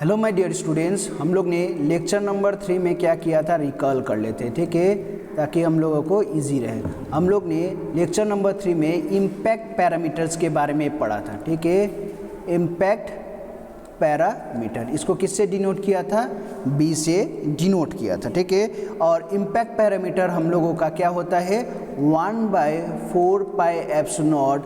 Hello my dear students, हम लोग ने लेक्चर नंबर 3 में क्या किया था रिकॉल कर लेते हैं, ठीक है, ताकि हम लोगों को इजी रहे। हम लोग ने लेक्चर नंबर 3 में इम्पैक्ट पैरामीटर्स के बारे में पढ़ा था, ठीक है। इम्पैक्ट पैरामीटर, इसको किससे डिनोट किया था? बी से डिनोट किया था, ठीक है। और इम्पैक्ट पैरामीटर हम लोगों का क्या होता है? 1/4 पाई एप्सिलॉन,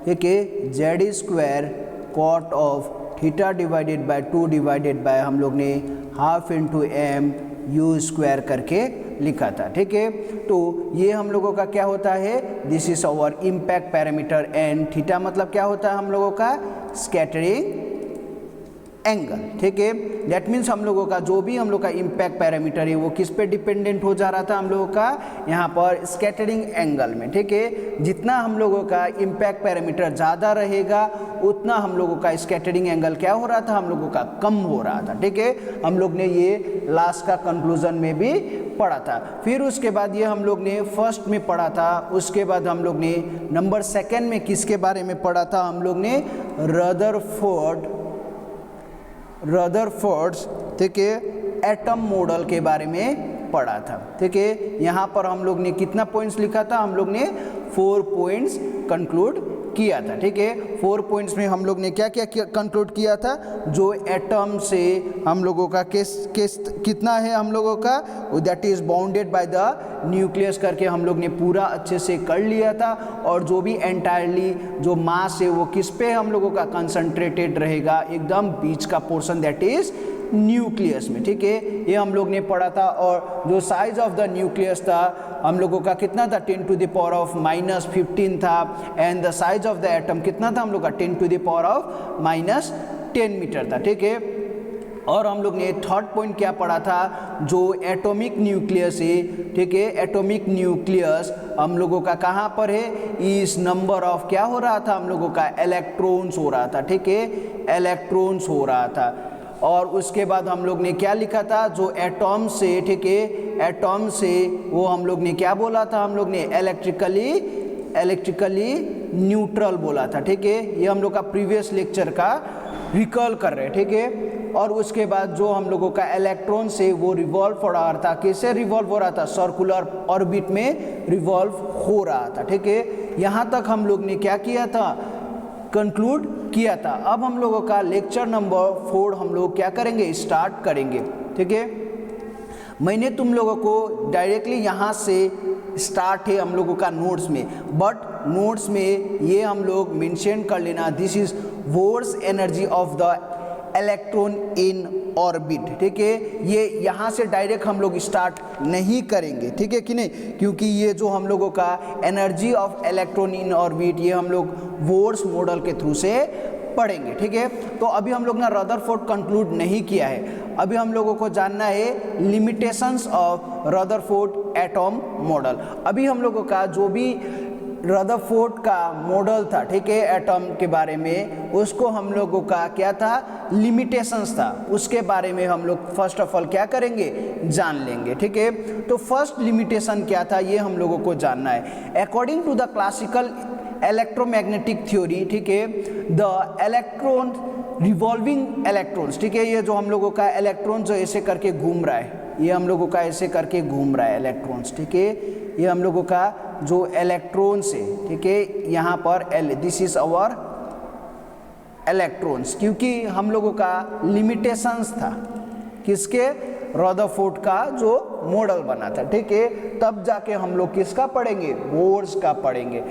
ठीक है, Z square cot of theta divided by 2 divided by हम लोग ने half into M U square करके लिखा था, ठीक है। तो ये हम लोगों का क्या होता है? This is our impact parameter. And theta मतलब क्या होता है हम लोगों का? स्कैटरिंग एंगल, ठीक है। दैट मीन्स हम लोगों का जो भी हम लोग का इम्पैक्ट पैरामीटर है वो किस पे डिपेंडेंट हो जा रहा था हम लोगों का? यहाँ पर स्कैटरिंग एंगल में, ठीक है। जितना हम लोगों का इम्पैक्ट पैरामीटर ज़्यादा रहेगा उतना हम लोगों का स्कैटरिंग एंगल क्या हो रहा था? हम लोगों का कम हो रहा था, ठीक है। हम लोग ने ये लास्ट का कंक्लूजन में भी पढ़ा था। फिर उसके बाद ये हम लोग ने फर्स्ट में पढ़ा था। उसके बाद हम लोग ने नंबर सेकेंड में किसके बारे में पढ़ा था? हम लोग ने रदरफोर्ड्स, ठीक है, एटम मॉडल के बारे में पढ़ा था, ठीक है। यहाँ पर हम लोग ने कितना पॉइंट्स लिखा था? हम लोग ने 4 पॉइंट्स कंक्लूड किया था, ठीक है। 4 पॉइंट्स में हम लोग ने क्या क्या कंक्लूड किया था? जो एटम से हम लोगों का कितना है हम लोगों का? That is bounded by the nucleus करके हम लोग ने पूरा अच्छे से कर लिया था। और जो भी एंटायरली जो मास है वो किस पे हम लोगों का कंसंट्रेटेड रहेगा? एकदम बीच का पोर्शन, दैट इज न्यूक्लियस में, ठीक है। ये हम लोग ने पढ़ा था। और जो साइज ऑफ द न्यूक्लियस था हम लोगों का कितना था? 10⁻⁻15 था। And the size of the atom कितना था हम लोग का? 10⁻⁻10 मीटर था, ठीक है। और हम लोग ने थर्ड पॉइंट क्या पढ़ा था? जो एटॉमिक न्यूक्लियस है, ठीक है, एटॉमिक न्यूक्लियस हम लोगों का कहाँ पर है? इस नंबर ऑफ क्या हो रहा था हम लोगों का? इलेक्ट्रॉन्स हो रहा था, ठीक है, इलेक्ट्रॉन्स हो रहा था। और उसके बाद हम लोग ने क्या लिखा था? जो एटॉम से, ठीक है, एटॉम से वो हम लोग ने क्या बोला था? हम लोग ने इलेक्ट्रिकली न्यूट्रल बोला था, ठीक है। ये हम लोग का प्रीवियस लेक्चर का रिकॉल कर रहे हैं, ठीक है। और उसके बाद जो हम लोगों का इलेक्ट्रॉन से वो रिवॉल्व हो रहा था, कैसे रिवॉल्व हो रहा था? सर्कुलर ऑर्बिट में रिवॉल्व हो रहा था, ठीक है। यहाँ तक हम लोग ने क्या किया था? कंक्लूड किया था। अब हम लोगों का लेक्चर नंबर 4 हम लोग क्या करेंगे? स्टार्ट करेंगे, ठीक है। मैंने तुम लोगों को डायरेक्टली यहाँ से स्टार्ट है हम लोगों का नोट्स में, बट नोट्स में ये हम लोग मेंशन कर लेना, this is verse energy of the electron in orbit, ठीक है। ये यहाँ से डायरेक्ट हम लोग स्टार्ट नहीं करेंगे, ठीक है कि नहीं, क्योंकि ये जो हम लोगों का energy of electron in orbit ये हम लोग वोर्स मॉडल के थ्रू से पढ़ेंगे, ठीक है। तो अभी हम लोग ना रदरफोर्ड कंक्लूड नहीं किया है। अभी हम लोगों को जानना है limitations of Rutherford atom model. अभी हम लोगों का जो भी रदरफोर्ड का मॉडल था, ठीक है, एटम के बारे में, उसको हम लोगों का क्या था? लिमिटेशंस था। उसके बारे में हम लोग फर्स्ट ऑफ ऑल क्या करेंगे? जान लेंगे, ठीक है। तो फर्स्ट लिमिटेशन क्या था ये हम लोगों को जानना है। According to the classical electromagnetic theory, ठीक है, द इलेक्ट्रॉन रिवॉल्विंग इलेक्ट्रॉन्स, ठीक है, ये जो हम लोगों का इलेक्ट्रॉन जो ऐसे करके घूम रहा है, ये हम लोगों का ऐसे करके घूम रहा है इलेक्ट्रॉन्स, ठीक है। ये हम लोगों का जो इलेक्ट्रॉन्स है, ठीक है, यहाँ पर दिस इज आवर इलेक्ट्रॉन्स, क्योंकि हम लोगों का लिमिटेशंस था किसके? रदरफोर्ड का जो मॉडल बना था, ठीक है। तब जाके हम लोग किसका पढ़ेंगे? बोर्स का पढ़ेंगे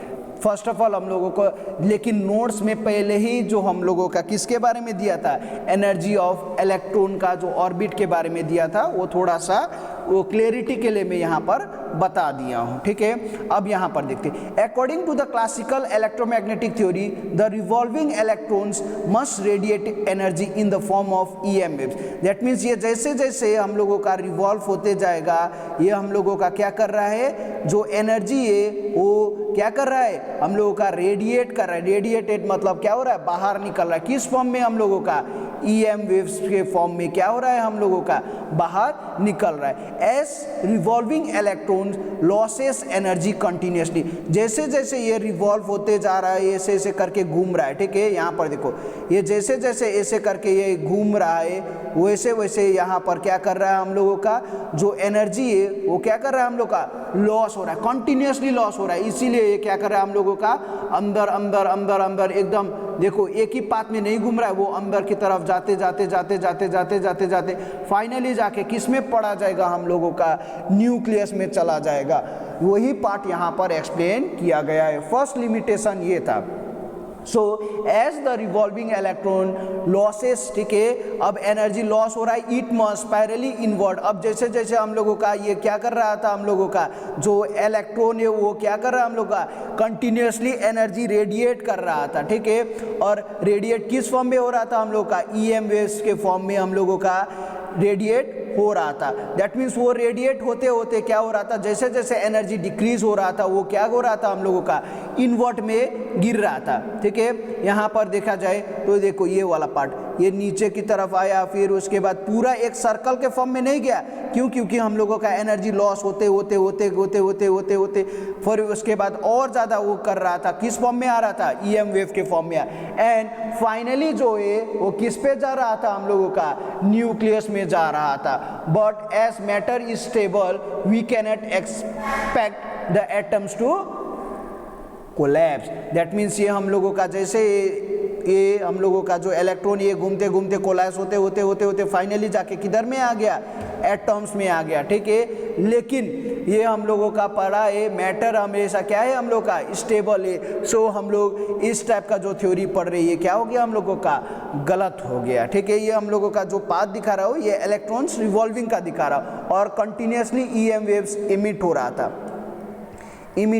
फर्स्ट ऑफ ऑल हम लोगों को। लेकिन नोट्स में पहले ही जो हम लोगों का किसके बारे में दिया था? एनर्जी ऑफ इलेक्ट्रॉन का जो ऑर्बिट के बारे में दिया था, वो थोड़ा सा वो क्लैरिटी के लिए मैं यहाँ पर बता दिया हूँ, ठीक है। अब यहाँ पर देखते हैं, according to the classical electromagnetic theory the revolving electrons must radiate energy in the form of EM waves. That means ये जैसे जैसे हम लोगों का रिवॉल्व होते जाएगा, ये हम लोगों का क्या कर रहा है? जो एनर्जी है वो क्या कर रहा है? हम लोगों का रेडिएट कर रहा है। रेडिएटेड मतलब क्या हो रहा है? बाहर निकल रहा है। किस फॉर्म में? हम लोगों का EM वेव्स के फॉर्म में क्या हो रहा है? हम लोगों का बाहर निकल रहा है। S revolving electron electron losses energy continuously, जैसे जैसे ये रिवॉल्व होते जा रहा है, ऐसे ऐसे करके घूम रहा है, ठीक है। यहाँ पर देखो ये जैसे जैसे ऐसे करके ये घूम रहा है, वैसे वैसे यहाँ पर क्या कर रहा है हम लोगों का जो एनर्जी है वो क्या कर रहा है हम लोग का लॉस हो रहा है, कंटिन्यूसली लॉस हो रहा है। इसीलिए ये क्या कर रहा है हम लोगों का अंदर अंदर अंदर अंदर एकदम देखो एक ही पाथ में नहीं घूम रहा है, वो अंदर की तरफ जाते जाते जाते जाते जाते जाते जाते फाइनली जाके किस में पड़ा जाएगा हम लोगों का न्यूक्लियस में चला जाएगा। वही पार्ट यहाँ पर एक्सप्लेन किया गया है। फर्स्ट लिमिटेशन ये था। So as the revolving electron losses, ठीक है, अब एनर्जी लॉस हो रहा है, इट मस्ट स्पाइरली इनवर्ड। अब जैसे जैसे हम लोगों का ये क्या कर रहा था हम लोगों का जो इलेक्ट्रॉन है वो क्या कर रहा है हम लोग का कंटिन्यूसली एनर्जी रेडिएट कर रहा था, ठीक है। और रेडिएट किस फॉर्म में हो रहा था हम लोग का EM वेव्स के फॉर्म में हम लोगों का रेडिएट हो रहा था। दैट मीन्स वो रेडिएट होते होते क्या हो रहा था, जैसे जैसे एनर्जी डिक्रीज हो रहा था वो क्या हो रहा था हम लोगों का इनवर्ट में गिर रहा था, ठीक है। यहाँ पर देखा जाए तो देखो ये वाला पार्ट ये नीचे की तरफ आया, फिर उसके बाद पूरा एक सर्कल के फॉर्म में नहीं गया, क्यों? क्योंकि हम लोगों का एनर्जी लॉस होते होते होते होते होते होते होते फिर उसके बाद और ज़्यादा वो कर रहा था, किस फॉर्म में आ रहा था EM वेव के फॉर्म में। एंड फाइनली जो है वो किस पे जा रहा था हम लोगों का न्यूक्लियस में जा रहा था। But as matter is stable we cannot expect the atoms to collapse. That means ये हम लोगों का जैसे ये हम लोगों का जो इलेक्ट्रॉन ये घूमते घूमते कोलैप्स होते होते होते होते फाइनली जाके किधर में आ गया, एटम्स में आ गया, ठीक है। लेकिन ये हम लोगों का पढ़ा है मैटर हमेशा क्या है हम लोग का स्टेबल है। सो हम लोग इस टाइप का जो थ्योरी पढ़ रही है क्या हो गया हम लोगों का गलत हो गया, ठीक है। ये हम लोगों का जो पाथ दिखा रहा हो ये इलेक्ट्रॉन्स रिवॉल्विंग का दिखा रहा और कंटिन्यूसली EM वेव्स इमिट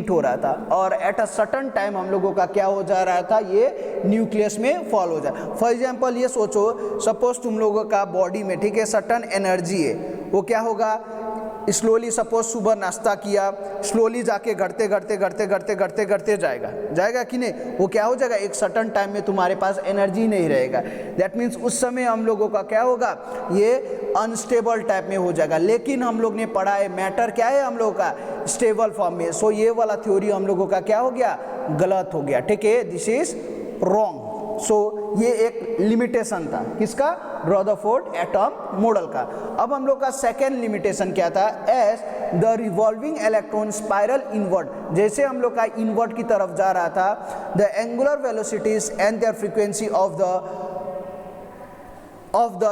हो रहा था और एट अ सर्टन टाइम हम लोगों का क्या हो जा रहा था ये न्यूक्लियस में फॉल हो जाए। फॉर एग्जांपल ये सोचो सपोज तुम लोगों का बॉडी में, ठीक है, सर्टन एनर्जी है, वो क्या होगा स्लोली सपोज सुबह नाश्ता किया, स्लोली जाके घटते घटते घटते घटते घटते घटते जाएगा कि नहीं, वो क्या हो जाएगा एक सर्टन टाइम में तुम्हारे पास एनर्जी नहीं रहेगा। दैट मीन्स उस समय हम लोगों का क्या होगा ये अनस्टेबल टाइप में हो जाएगा। लेकिन हम लोग ने पढ़ा है मैटर क्या है हम लोगों का स्टेबल फॉर्म में। सो ये वाला थ्योरी हम लोगों का क्या हो गया गलत हो गया, ठीक है, दिस इज रॉन्ग। सो ये एक लिमिटेशन था किसका रदरफोर्ड एटम मॉडल का। अब हम लोग का सेकेंड लिमिटेशन क्या था, as the revolving electron spiral invert, जैसे हम लोग का इनवर्ट की तरफ जा रहा था the angular velocities and there frequency of the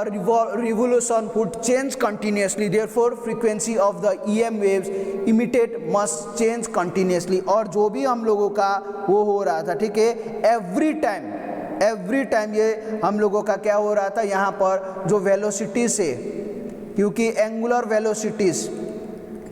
revolution would change continuously, therefore frequency of the EM waves emitted must change continuously। और जो भी हम लोगों का वो हो रहा था, ठीक है, एवरी टाइम ये हम लोगों का क्या हो रहा था यहाँ पर जो वेलोसिटीज है, क्योंकि एंगुलर वेलोसिटीज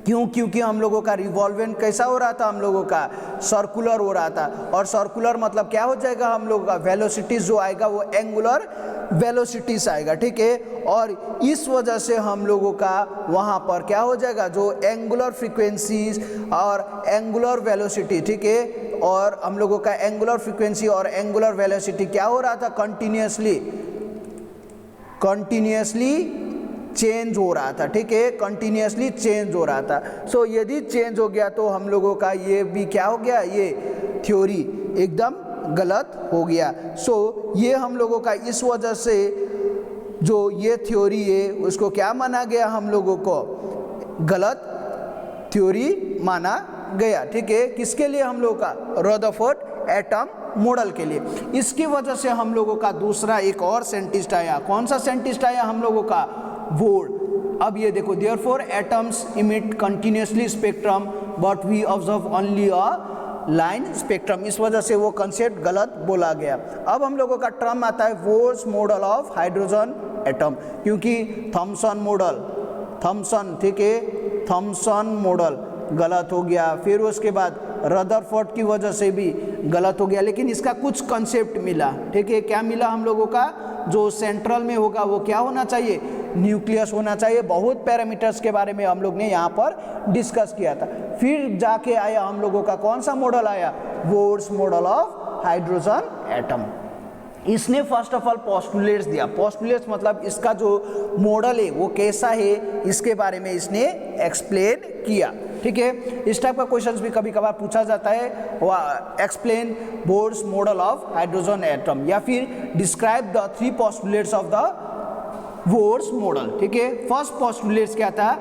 क्योंकि हम लोगों का रिवॉल्वेंट कैसा हो रहा था हम लोगों का सर्कुलर हो रहा था। और सर्कुलर मतलब क्या हो जाएगा हम लोगों का वेलोसिटीज जो आएगा वो एंगुलर वेलोसिटीज आएगा, ठीक है। और इस वजह से हम लोगों का वहाँ पर क्या हो जाएगा जो एंगुलर फ्रीक्वेंसीज और एंगुलर वेलोसिटी, ठीक है, और हम लोगों का एंगुलर फ्रीक्वेंसी और एंगुलर वेलोसिटी क्या हो रहा था कंटिन्यूसली चेंज हो रहा था, ठीक है, कंटिन्यूसली चेंज हो रहा था। सो यदि चेंज हो गया तो हम लोगों का ये भी क्या हो गया ये थ्योरी एकदम गलत हो गया। सो ये हम लोगों का इस वजह से जो ये थ्योरी है उसको क्या माना गया हम लोगों को गलत थ्योरी माना गया, ठीक है। किसके लिए हम लोगों का रदरफोर्ड एटम मॉडल के लिए। इसकी वजह से हम लोगों का दूसरा एक और साइंटिस्ट आया, कौन सा साइंटिस्ट आया हम लोगों का बोर्ड। अब ये देखो therefore atoms emit continuously spectrum but we observe only a line spectrum. इस वजह से वो कंसेप्ट गलत बोला गया। अब हम लोगों का टर्म आता है Bohr's model of hydrogen atom, क्योंकि थॉमसन मॉडल ठीक है, थॉमसन मॉडल गलत हो गया। फिर उसके बाद रदरफोर्ड की वजह से भी गलत हो गया, लेकिन इसका कुछ कंसेप्ट मिला, ठीक है। क्या मिला हम लोगों का जो सेंट्रल में होगा वो क्या होना चाहिए न्यूक्लियस होना चाहिए। बहुत पैरामीटर्स के बारे में हम लोग ने यहाँ पर डिस्कस किया था। फिर जाके आया हम लोगों का कौन सा मॉडल आया Bohr's model of hydrogen atom. इसने फर्स्ट ऑफ ऑल पोस्टुलेट्स दिया। पोस्टुलेट्स मतलब इसका जो मॉडल है वो कैसा है इसके बारे में इसने एक्सप्लेन किया। ठीक है। इस टाइप का क्वेश्चंस भी कभी कभार पूछा जाता है, explain Bohr's model of hydrogen atom या फिर describe the 3 postulates of the Bohr's model, ठीक है। फर्स्ट पोस्टुलेट्स क्या था,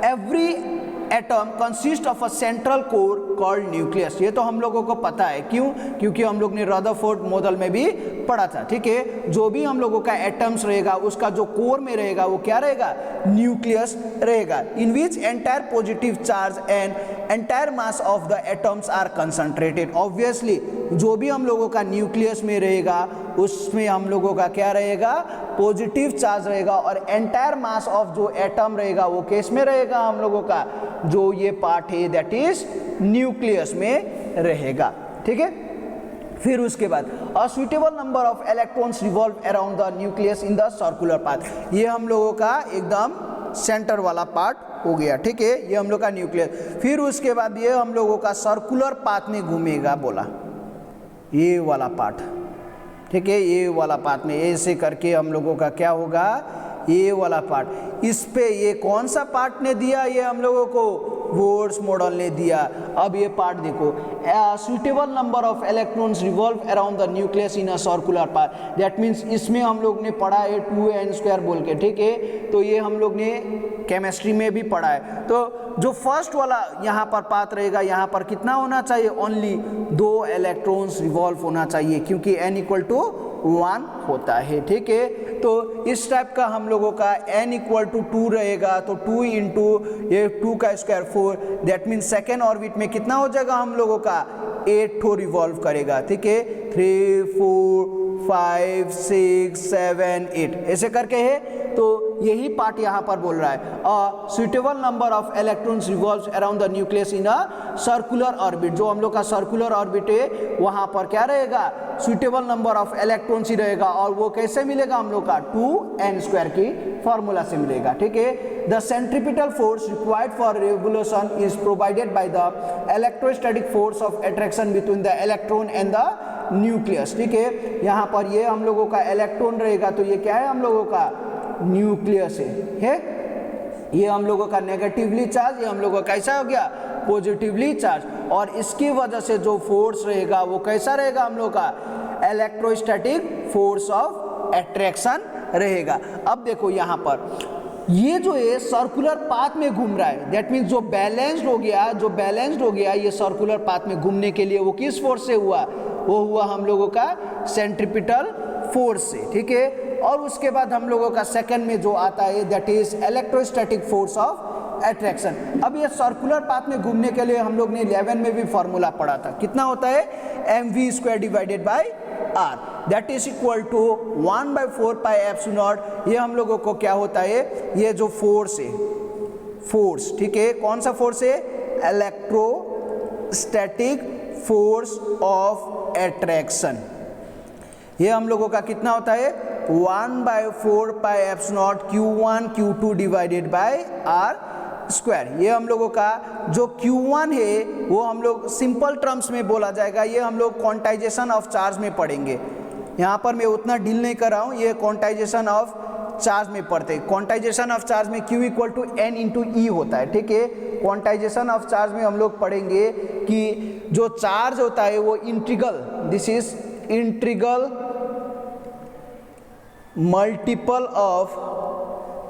every atom consist of a central core called nucleus. ये तो हम लोगों को पता है, क्यों, क्योंकि हम लोग ने रदरफोर्ड मॉडल में भी पढ़ा था, ठीक है। जो भी हम लोगों का एटम्स रहेगा उसका जो कोर में रहेगा वो क्या रहेगा, न्यूक्लियस रहेगा, in which entire positive charge and entire mass of the atoms are concentrated. Obviously जो भी हम लोगों का न्यूक्लियस में रहेगा उसमें हम लोगों का क्या रहेगा, पॉजिटिव चार्ज रहेगा, और एंटायर मास ऑफ जो एटम रहेगा वो किस में रहेगा, हम लोगों का जो ये पार्ट है दैट इज न्यूक्लियस में रहेगा, ठीक है। फिर उसके बाद a suitable number of electrons revolve around the nucleus in the circular path. ये हम लोगों का एकदम सेंटर वाला पार्ट हो गया, ठीक है, ये हम लोग का न्यूक्लियस। फिर उसके बाद ये हम लोगों का सर्कुलर पाथ में घूमेगा, बोला ये वाला पार्ट, ठीक है, ये वाला पार्ट में ऐसे करके हम लोगों का क्या होगा, ये वाला पार्ट। इस पे ये कौन सा पार्ट ने दिया, ये हम लोगों को बोर्स मॉडल ने दिया। अब ये पार्ट देखो, suitable number of electrons revolve around the nucleus in a circular path. That means इसमें हम लोग ने पढ़ा है 2n² बोल के, ठीक है, तो ये हम लोग ने केमिस्ट्री में भी पढ़ा है। तो जो फर्स्ट वाला यहाँ पर पाथ रहेगा, यहाँ पर कितना होना चाहिए, ओनली 2 इलेक्ट्रॉन्स रिवॉल्व होना चाहिए, क्योंकि n = 1 होता है, ठीक है। तो इस टाइप का हम लोगों का n = 2 रहेगा, तो 2 × ये 2 का square 4, that means second orbit में कितना हो जाएगा हम लोगों का, 8 ठो रिवॉल्व करेगा, ठीक है, 3 4 5 6 7 8 ऐसे करके है। तो यही पार्ट यहाँ पर बोल रहा है, a suitable number of electrons revolves around the nucleus in a circular orbit. जो हम लोग का सर्कुलर ऑर्बिट है वहाँ पर क्या रहेगा, सुइटेबल नंबर ऑफ इलेक्ट्रॉन्स ही रहेगा, और वो कैसे मिलेगा हम लोग का, 2n² की फॉर्मूला से मिलेगा, ठीक है। The centripetal force required for revolution is provided by the electrostatic force of attraction between the electron and the nucleus, ठीक है। यहाँ पर ये हम लोगों का इलेक्ट्रॉन रहेगा, तो ये क्या है हम लोगों का, न्यूक्लियस है। ये हम लोगों का नेगेटिवली चार्ज, ये हम लोगों का कैसा हो गया, पॉजिटिवली चार्ज, और इसकी वजह से जो फोर्स रहेगा वो कैसा रहेगा हम लोग का, इलेक्ट्रोस्टैटिक फोर्स ऑफ अट्रैक्शन रहेगा। अब देखो यहाँ पर ये जो है सर्कुलर पाथ में घूम रहा है, दैट मीन्स जो बैलेंस्ड हो गया ये सर्कुलर पाथ में घूमने के लिए वो किस फोर्स से हुआ, वो हुआ हम लोगों का सेंट्रीपिटल फोर्स से, ठीक है। और उसके बाद हम लोगों का सेकंड में जो आता है that is electrostatic force of attraction. अब ये सर्कुलर पाथ में घूमने के लिए हम लोग ने 11 में भी फॉर्मूला पढ़ा था, कितना होता है, mv² divided by r, that is equal to 1/4 pi epsilon. ये हम लोगों को क्या होता है, ये जो फोर्स है, फोर्स, ठीक है, कौन सा फोर्स है, इलेक्ट्रोस्टैटिक फोर्स ऑफ अट्रैक्शन। ये हम लोगों का कितना होता है, 1/4 pi epsilon q1 q2 divided by r²। ये हम लोगों का जो q1 है वो हम लोग सिंपल टर्म्स में बोला जाएगा, ये हम लोग क्वांटाइजेशन ऑफ चार्ज में पढ़ेंगे। यहाँ पर मैं उतना डील नहीं कर रहा हूँ, ये क्वांटाइजेशन ऑफ चार्ज में पढ़ते हैं। क्वांटाइजेशन ऑफ चार्ज में q = n × e होता है, ठीक है। क्वांटाइजेशन ऑफ चार्ज में हम लोग पढ़ेंगे कि जो चार्ज होता है वो integral, this is integral multiple of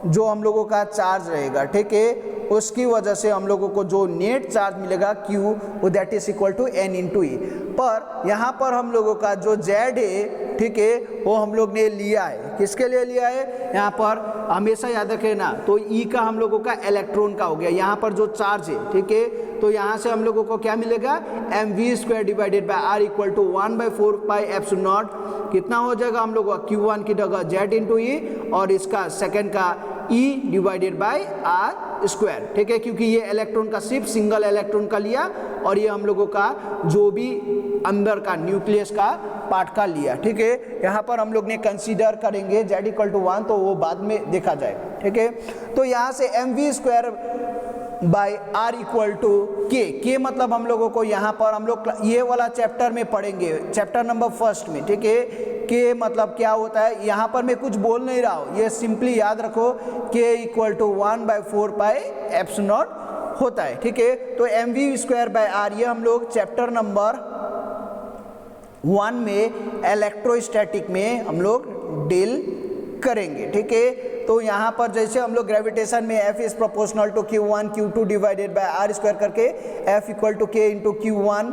जो हम लोगों का चार्ज रहेगा, ठीक है, उसकी वजह से हम लोगों को जो नेट चार्ज मिलेगा q, वो that is equal to n × e। पर यहाँ पर हम लोगों का जो z है, ठीक है, वो हम लोग ने लिया है, किसके लिए लिया है, यहाँ पर हमेशा याद रखें ना, तो e का हम लोगों का इलेक्ट्रॉन का हो गया, यहाँ पर जो चार्ज है, ठीक है, तो यहाँ से हम लोगों को क्या मिलेगा, mv² divided by r equal to 1/4 pi epsilon. कितना हो जाएगा हम लोगों का, q1 की जगह z × e, और इसका सेकंड का e डिवाइडेड बाय r², ठीक है, क्योंकि ये इलेक्ट्रॉन का सिर्फ सिंगल इलेक्ट्रॉन का लिया, और ये हम लोगों का जो भी अंदर का न्यूक्लियस का पार्ट का लिया, ठीक है। यहाँ पर हम लोग ने कंसीडर करेंगे z = 1, तो वो बाद में देखा जाएगा, ठीक है। तो यहाँ से mv² by r equal to k मतलब हम लोगों को यहाँ पर हम लोग ये वाला चैप्टर में पढ़ेंगे, चैप्टर नंबर 1 में, ठीक है। k मतलब क्या होता है, यहाँ पर मैं कुछ बोल नहीं रहा हूँ, ये सिंपली याद रखो, k = 1/4 पाई एप्सिलॉन होता है, ठीक है। तो mv²/r ये हम लोग चैप्टर नंबर 1 में इलेक्ट्रोस्टैटिक में हम लोग डील करेंगे, ठीक है। तो यहाँ पर जैसे हम लोग ग्रेविटेशन में F is proportional to Q1 Q2 divided by r² करके F equal to K into Q1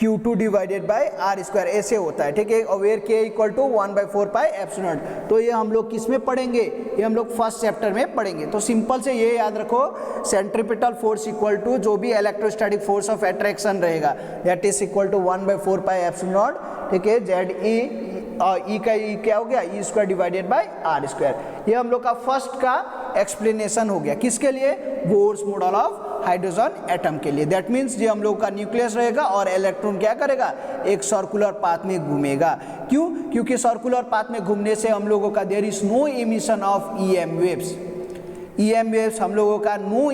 Q2 divided by r², ऐसे होता है, ठीक है। और वेयर K इक्वल टू 1/4πε0। तो ये हम लोग किस में पढ़ेंगे, ये हम लोग फर्स्ट चैप्टर में पढ़ेंगे। तो सिंपल से ये याद रखो, सेंट्रीपिटल फोर्स इक्वल टू जो भी इलेक्ट्रोस्टैटिक फोर्स ऑफ अट्रैक्शन रहेगा दैट इज इक्वल टू 1/4πε0, ठीक है। जेड ई का ई क्या हो गया, E² डिवाइडेड बाय r²। ये हम लोग का फर्स्ट का एक्सप्लेनेशन हो गया, किसके लिए, Bohr's model of hydrogen atom के लिए। दैट मीन्स ये हम लोग का न्यूक्लियस रहेगा और इलेक्ट्रॉन क्या करेगा, एक सर्कुलर पाथ में घूमेगा। क्यों, क्योंकि सर्कुलर पाथ में घूमने से हम लोगों का there is no emission of EM waves. EM waves हम लोगों का नो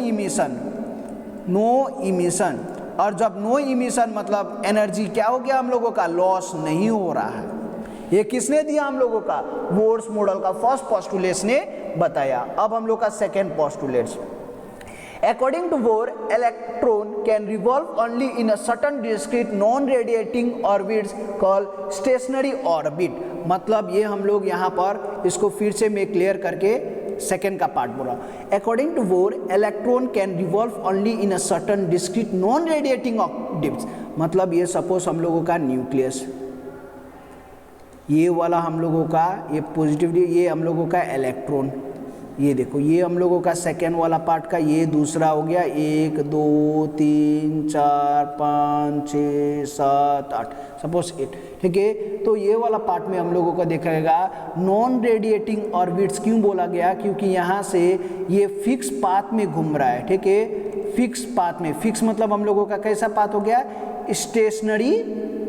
इमिशन। और जब नो इमिशन मतलब एनर्जी क्या हो गया, हम लोगों का लॉस नहीं हो रहा है। ये किसने दिया, हम लोगों का बोर्स मॉडल का फर्स्ट पोस्टुलेट्स ने बताया। अब हम लोग का second postulates, according to Bohr, electron can revolve only in a certain discrete non-radiating orbits called stationary orbit। मतलब ये हम लोग यहाँ पर इसको फिर से मैं क्लियर करके सेकेंड का पार्ट बोला। According to Bohr, electron can revolve only in a certain discrete non-radiating orbits। मतलब ये सपोज हम लोगों का न्यूक्लियस, ये वाला हम लोगों का ये पॉजिटिव, ये हम लोगों का इलेक्ट्रॉन, ये देखो ये हम लोगों का सेकेंड वाला पार्ट का, ये दूसरा हो गया 1 2 3 4 5 6 7 8 सपोज 8, ठीक है। तो ये वाला पार्ट में हम लोगों को देखेगा नॉन रेडिएटिंग ऑर्बिट्स। क्यों बोला गया, क्योंकि यहाँ से ये फिक्स पाथ में घूम रहा है, ठीक है। फिक्स पाथ में, फिक्स मतलब हम लोगों का कैसा पाथ हो गया, स्टेशनरी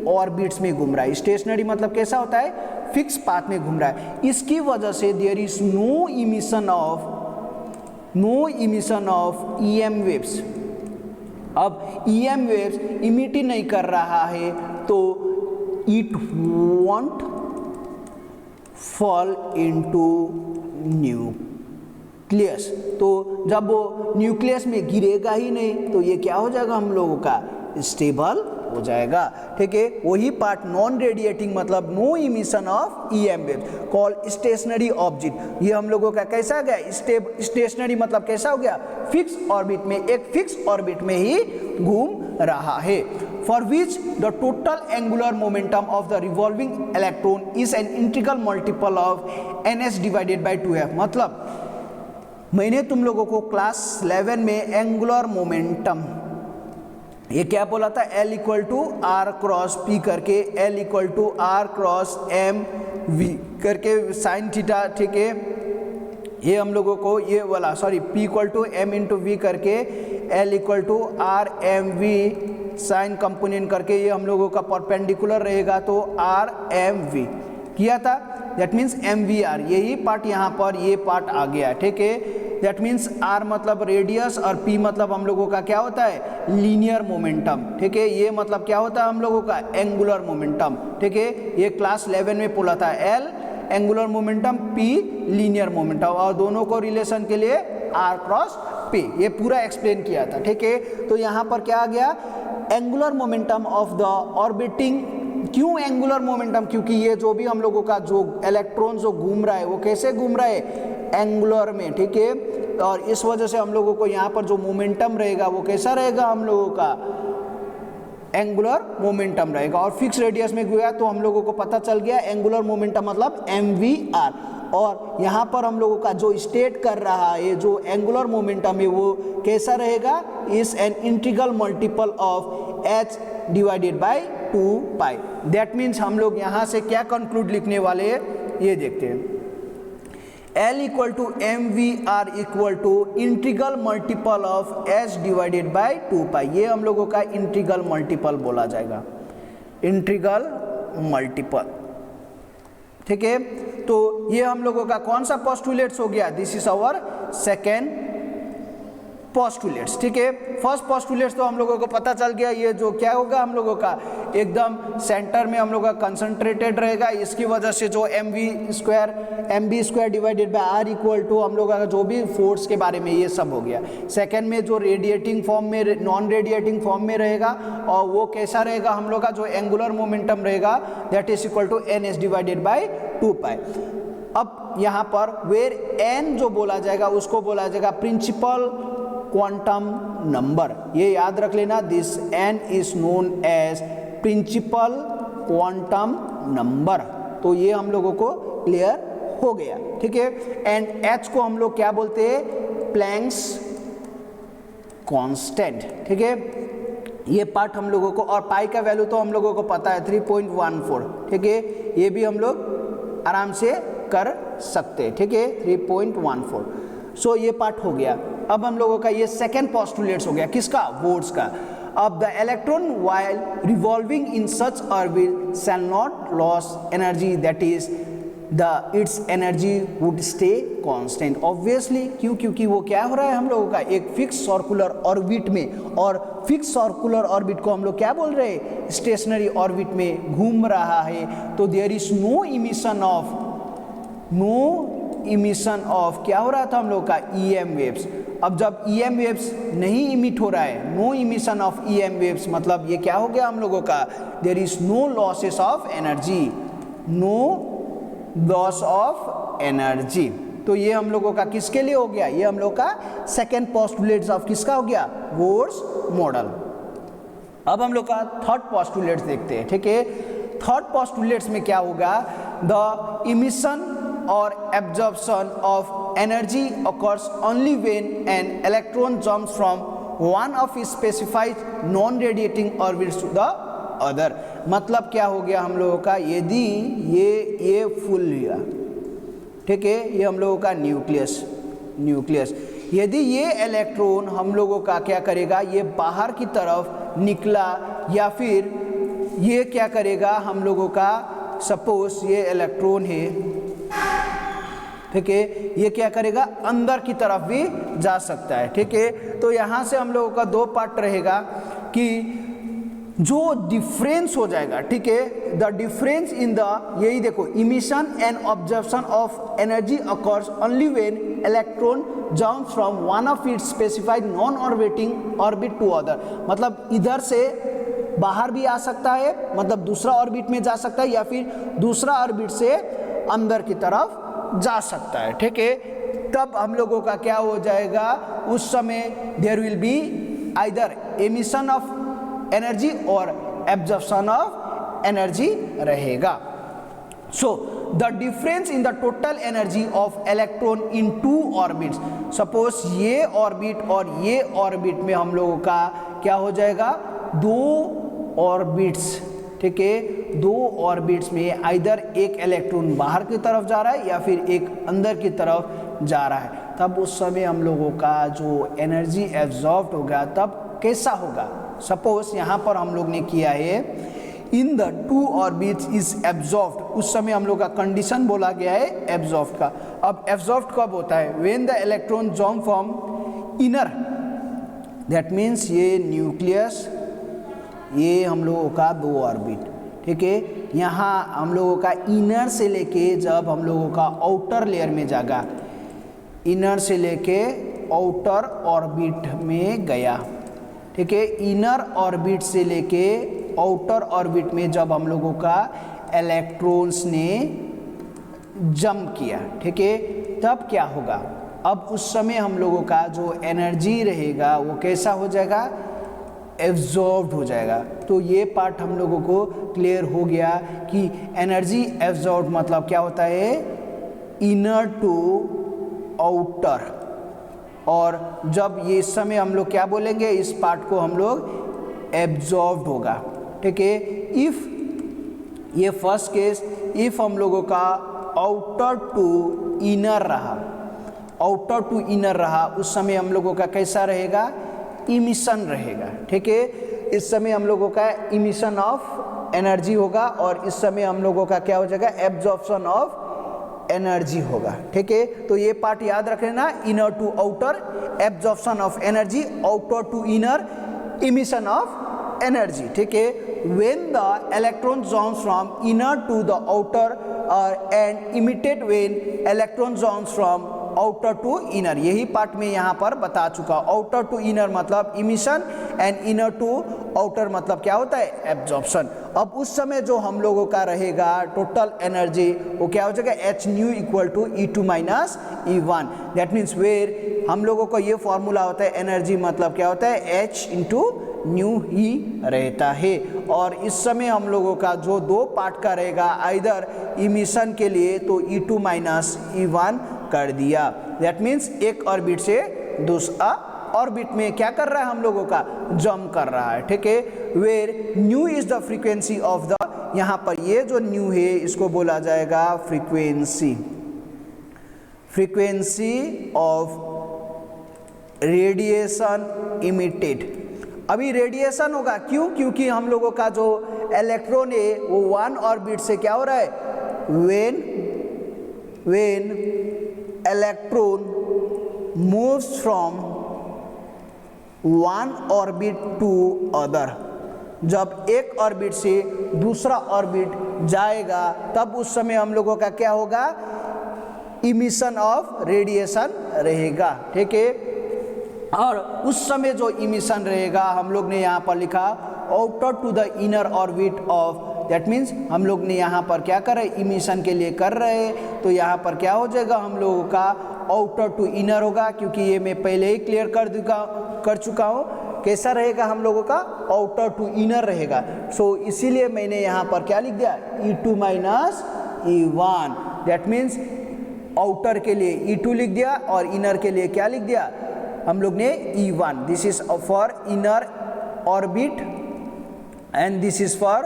ऑर्बिट्स में घूम रहा है। स्टेशनरी मतलब कैसा होता है, फिक्स पाथ में घूम रहा है। इसकी वजह से there is no emission of EM waves. अब EM वेव्स इमिट नहीं कर रहा है तो it won't fall into nucleus. तो जब वो न्यूक्लियस में गिरेगा ही नहीं तो ये क्या हो जाएगा, हम लोगों का स्टेबल हो जाएगा, ठीक है। वही पार्ट नॉन रेडिएटिंग मतलब no emission of EM wave called stationary object. ये हम लोगों का कैसा गया, स्टेशनरी मतलब कैसा हो गया, फिक्स ऑर्बिट में, एक फिक्स ऑर्बिट में ही घूम रहा है। For which the total angular momentum of the revolving electron is an integral multiple of NS divided by 2F। मतलब मैंने तुम लोगों को क्लास 11 में एंगुलर मोमेंटम ये क्या बोला था, L equal to R cross P करके, L equal to R cross M V करके साइन थीटा, ठीक है। ये हम लोगों को ये वाला P equal to M into V करके, L equal to R M V sine component करके, ये हम लोगों का परपेंडिकुलर रहेगा तो R M V किया था। दैट मीन्स MVR, यही पार्ट यहाँ पर ये पार्ट आ गया, ठीक है। दैट मीन्स R मतलब रेडियस और P मतलब हम लोगों का क्या होता है, लीनियर मोमेंटम, ठीक है। ये मतलब क्या होता है हम लोगों का, एंगुलर मोमेंटम, ठीक है। ये क्लास 11 में बोला था, L angular momentum, P linear momentum, और दोनों को रिलेशन के लिए R क्रॉस P, ये पूरा एक्सप्लेन किया था, ठीक है। तो यहाँ पर क्या आ गया, angular momentum of the orbiting. क्यों एंगुलर मोमेंटम, क्योंकि ये जो भी हम लोगों का जो इलेक्ट्रॉन जो घूम रहा है वो कैसे घूम रहा है, एंगुलर में, ठीक है। और इस वजह से हम लोगों को यहाँ पर जो मोमेंटम रहेगा वो कैसा रहेगा, हम लोगों का एंगुलर मोमेंटम रहेगा। और फिक्स रेडियस में गया तो हम लोगों को पता चल गया एंगुलर मोमेंटम मतलब MVR। और यहाँ पर हम लोगों का जो स्टेट कर रहा है जो एंगुलर मोमेंटम है वो कैसा रहेगा, is an integral multiple of H divided by 2π। That means हम लोग यहाँ से क्या कंक्लूड लिखने वाले हैं, ये देखते हैं। L equal to MVR equal to integral multiple of H divided by 2π। ये हम लोगों का इंटीग्रल मल्टीपल बोला जाएगा, इंटीग्रल मल्टीपल, ठीक है। तो ये हम लोगों का कौन सा पोस्टुलेट्स हो गया, this is our second postulates, ठीक है। फर्स्ट पोस्टुलेट्स तो हम लोगों को पता चल गया, ये जो क्या होगा हम लोगों का एकदम सेंटर में हम लोगों का कंसंट्रेटेड रहेगा, इसकी वजह से जो mv² divided by r equal to हम लोगों का जो भी फोर्स के बारे में ये सब हो गया। सेकेंड में जो रेडिएटिंग फॉर्म में, नॉन रेडिएटिंग फॉर्म में रहेगा, और वो कैसा रहेगा हम लोग का जो एंगुलर मोमेंटम रहेगा that is equal to ns divided by 2π। अब यहाँ पर वेर n जो बोला जाएगा उसको बोला जाएगा प्रिंसिपल क्वांटम नंबर, ये याद रख लेना, this n is known as principal quantum number. तो ये हम लोगों को क्लियर हो गया, ठीक है। एंड h को हम लोग क्या बोलते हैं, प्लैंक्स कांस्टेंट, ठीक है। ये पार्ट हम लोगों को, और पाई का वैल्यू तो हम लोगों को पता है 3.14, ठीक है, ये भी हम लोग आराम से कर सकते हैं, ठीक है, 3.14। सो ये पार्ट हो गया। अब हम लोगों का ये सेकेंड पोस्टुलेट्स हो गया, किसका, बोर्ड्स का। अब the electron while revolving in such orbit shall not loss energy, that is it's energy would stay constant. Obviously क्यों, क्योंकि वो क्या हो रहा है हम लोगों का एक फिक्स सर्कुलर ऑर्बिट में, और फिक्स सर्कुलर ऑर्बिट को हम लोग क्या बोल रहे हैं, स्टेशनरी ऑर्बिट में घूम रहा है। तो there is no emission of क्या हो रहा था हम लोग का, EM वेव्स। अब जब EM वेव्स नहीं इमिट हो रहा है, no emission of EM waves, मतलब ये क्या हो गया हम लोगों का, there is no losses of energy, no loss of energy. तो ये हम लोगों का किसके लिए हो गया, ये हम लोग का सेकेंड पोस्टुलेट्स ऑफ किसका हो गया, बोर्स मॉडल। अब हम लोग का थर्ड पोस्टुलेट्स देखते हैं, ठीक है। थर्ड पोस्टुलेट्स में क्या होगा, the emission or absorption of energy occurs only when an electron jumps from one of its specified non-radiating orbits to the other। मतलब क्या हो गया हम लोगों का, यदि ये फुल लिया, ठीक है, ये हम लोगों का न्यूक्लियस, यदि ये इलेक्ट्रॉन हम लोगों का क्या करेगा, ये बाहर की तरफ निकला, या फिर ये क्या करेगा हम लोगों का, सपोज ये इलेक्ट्रॉन है, ठीक है, ये क्या करेगा, अंदर की तरफ भी जा सकता है, ठीक है। तो यहाँ से हम लोगों का दो पार्ट रहेगा कि जो डिफरेंस हो जाएगा, ठीक है, द डिफरेंस इन द, यही देखो, emission and absorption of energy occurs only when electron jumps from one of its specified non orbiting orbit to other. मतलब इधर से बाहर भी आ सकता है, मतलब दूसरा ऑर्बिट में जा सकता है, या फिर दूसरा ऑर्बिट से अंदर की तरफ जा सकता है, ठीक है। तब हम लोगों का क्या हो जाएगा, उस समय there will be either emission of energy और एब्जॉर्प्शन ऑफ एनर्जी रहेगा। So the difference in the total energy of electron in two orbits, suppose ये ऑर्बिट और ये ऑर्बिट में हम लोगों का क्या हो जाएगा, दो ऑर्बिट्स, ठीक है, दो ऑर्बिट्स में आइदर एक इलेक्ट्रॉन बाहर की तरफ जा रहा है या फिर एक अंदर की तरफ जा रहा है। तब उस समय हम लोगों का जो एनर्जी एब्जॉर्ब होगा तब कैसा होगा, सपोज यहाँ पर हम लोग ने किया है in the two orbits is absorbed, उस समय हम लोग का कंडीशन बोला गया है एब्जॉर्ब्ड का। अब एब्जॉर्ब्ड कब होता है, when the electron jump from inner, that means ये न्यूक्लियस, ये हम लोगों का दो ऑर्बिट, ठीक है, यहाँ हम लोगों का इनर से लेके जब हम लोगों का आउटर लेयर में जाएगा, इनर से लेके आउटर ऑर्बिट में गया, ठीक है, इनर ऑर्बिट से लेके आउटर ऑर्बिट में जब हम लोगों का इलेक्ट्रॉन्स ने जंप किया, ठीक है, तब क्या होगा, अब उस समय हम लोगों का जो एनर्जी रहेगा वो कैसा हो जाएगा, एब्जॉर्ब्ड हो जाएगा। तो ये पार्ट हम लोगों को क्लियर हो गया कि एनर्जी एब्जॉर्ब्ड मतलब क्या होता है, इनर टू आउटर, और जब ये इस समय हम लोग क्या बोलेंगे, इस पार्ट को हम लोग एब्जॉर्ब्ड होगा, ठीक है। इफ ये फर्स्ट केस, इफ हम लोगों का आउटर टू इनर रहा, आउटर टू इनर रहा, उस समय हम लोगों का कैसा रहेगा, इमिशन रहेगा, ठीक है। इस समय हम लोगों का इमिशन ऑफ एनर्जी होगा और इस समय हम लोगों का क्या हो जाएगा, एब्जॉर्प्शन ऑफ एनर्जी होगा। ठीक है, तो ये पार्ट याद रख लेना, inner to outer absorption of energy, outer to inner emission of energy. ठीक है, when the electron jumps from inner to the outer and emitted when electron jumps from outer to inner, यही part में यहाँ पर बता चुका। Outer to inner मतलब emission and inner to outer मतलब क्या होता है, एब्जॉर्प्शन। अब उस समय जो हम लोगों का रहेगा टोटल एनर्जी वो क्या हो जाएगा, h nu equal to E2 minus E1। That means where हम लोगों का ये फॉर्मूला होता है, एनर्जी मतलब क्या होता है, H इंटू न्यू ही रहता है। और इस समय हम लोगों का जो दो पार्ट का रहेगा, आइदर इमिशन के लिए तो E2 माइनस E1 कर दिया। दैट मीन्स एक ऑर्बिट से दूसरा ऑर्बिट में क्या कर रहा है, हम लोगों का जंप कर रहा है। ठीक है, where nu is the frequency of the, यहाँ पर ये जो न्यू है इसको बोला जाएगा frequency, frequency of radiation emitted. अभी रेडिएशन होगा, क्यों, क्योंकि हम लोगों का जो इलेक्ट्रॉन है वो वन ऑर्बिट से क्या हो रहा है, when electron moves from one orbit to other, जब एक ऑर्बिट से दूसरा ऑर्बिट जाएगा तब उस समय हम लोगों का क्या होगा, इमिशन ऑफ रेडिएशन रहेगा। ठीक है, और उस समय जो इमिशन रहेगा हम लोग ने यहाँ पर लिखा outer to the inner orbit of, that means हम लोग ने यहाँ पर क्या कर रहे, इमिशन के लिए कर रहे, तो यहाँ पर क्या हो जाएगा, हम लोगों का आउटर टू इनर होगा, क्योंकि ये मैं पहले ही क्लियर कर चुका हूँ कैसा रहेगा, हम लोगों का आउटर टू इनर रहेगा। सो इसीलिए मैंने यहाँ पर क्या लिख दिया, E2 minus E1। That means outer के लिए E2 लिख दिया और इनर के लिए क्या लिख दिया हम लोग ने, E1। This is for inner orbit and this is for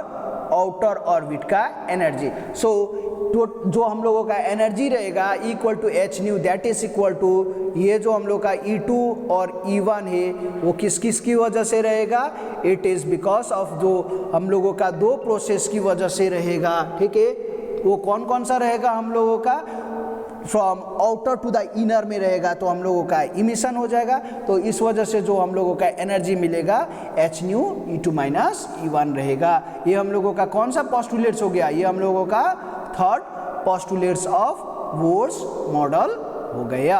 outer orbit का एनर्जी। सो जो हम लोगों का एनर्जी रहेगा equal to h nu, that is equal to ये जो हम लोग का E2 और E1 है वो किस किस की वजह से रहेगा, इट इज़ बिकॉज ऑफ जो हम लोगों का दो प्रोसेस की वजह से रहेगा। ठीक है, वो कौन कौन सा रहेगा, हम लोगों का from outer to the inner में रहेगा तो हम लोगों का इमिशन हो जाएगा, तो इस वजह से जो हम लोगों का एनर्जी मिलेगा H new E2 minus E1 रहेगा। ये हम लोगों का कौन सा पोस्टुलेट्स हो गया, ये हम लोगों का third postulates of Bohr's model हो गया।